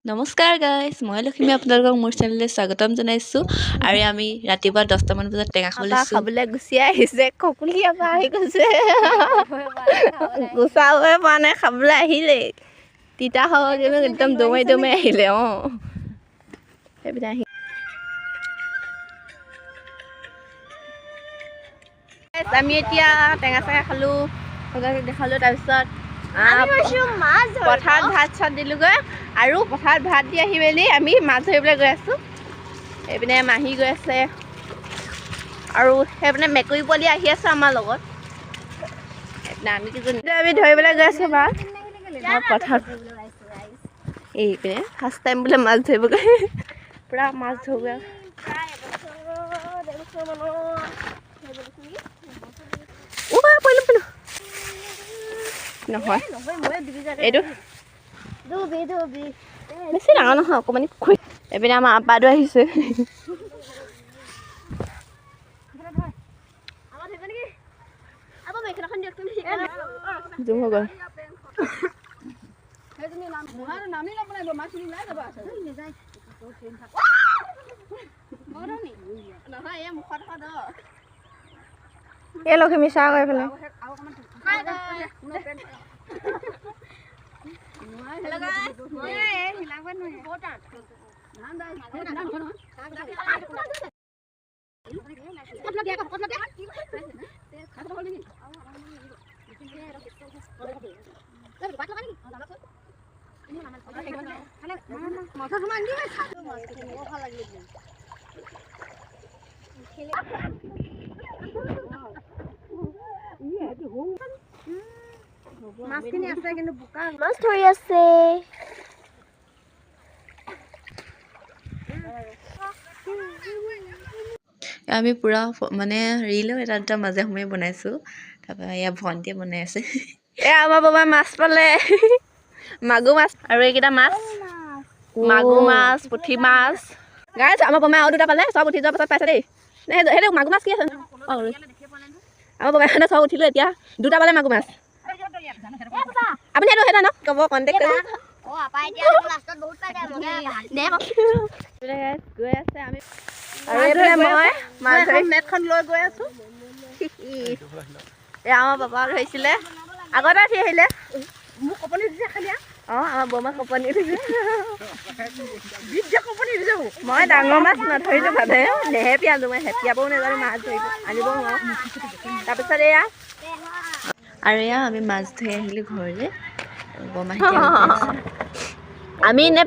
নমস্কাৰ গাইজ, মই লক্ষ্মী আপোনালোকক মোৰ চেনেললৈ স্বাগতম জনাইছোঁ। আৰু আমি ৰাতিপুৱা 10টামান বজাত টেঙা খাবলৈ লৈছোঁ। খাবলৈ গুচি আহিছে ককুলিয়া পৰা আহি গৈছে গুচাবই পৰা নাই খাবলৈ আহিলেই তিতা খাব একদম দমাই দমাই আহিলে সেইপিনে আহি আমি এতিয়া টেঙা চেঙা খালোঁ দেখালোঁ তাৰপিছত পথাৰত ভাত চাত দিলোগৈ আৰু পথাৰত ভাত দি আহি মেলি আমি মাছ ধৰিবলৈ গৈ আছোঁ। এইপিনে মাহী গৈ আছে আৰু সেইপিনে মেকুৰী পোৱালি আহি আছে আমাৰ লগত। আমি ধৰিবলৈ গৈ আছোঁ মাছ পথাৰত। এইপিনে ফাৰ্ষ্ট টাইম বোলে মাছ ধৰিবগৈ পূৰা মাছ ধৰোগৈ নহয় এইটো বেছি ডাঙৰ নহয় অকণমানি পুখুৰী। এইপিনে আমাৰ আপাটো আহিছে জুম হৈ গ'ল। এই লক্ষ্মী চাহ কৰি পেলাই মাছখিনি আছে কিন্তু বোকা মাছ ধৰি আছে। আমি পূৰা মানে ৰিলো এটা দুটা মাজে সময়ে বনাইছোঁ। তাৰপৰা এয়া ভণ্টিয়ে বনাই আছে। এয়া আমাৰ বাবাই মাছ পালে মাগুৰ মাছ আৰু এইকেইটা মাছ মাগুৰ মাছ পুঠি মাছ গাইছ আমাৰ বাবাই আৰু দুটা পালে চব উঠি যোৱাৰ পাছত পাইছে দেই। সেইটো মাগুৰ মাছ কি আছে আমাৰ বাবাই চব উঠিলোঁ এতিয়া দুটা পালে মাগুৰ মাছ। আপুনি সেইটো ন ক'ব কণ্টেক্ট কৰিব গৈ আছে আমি আৰু এইফালে মই মাছ ধৰি নেটখন লৈ গৈ আছোঁ। এয়া আমাৰ বাবা ধৰিছিলে আগতে উঠি আহিলে মোক কপনি দিছে খালি আমাৰ বৰমাক কপনি উঠিছে মই ডাঙৰ মাছ নধৰিলোঁ ভাবে নেহেপিয়ালোঁ মই হেপিয়াবও নাজানো মাছ ধৰিব আনিবও নোৱাৰোঁ। তাৰপিছত এয়া আৰু এয়া আমি মাছ ধৰি আহিলোঁ ঘৰলৈ। বৰমাহঁতে আমি নে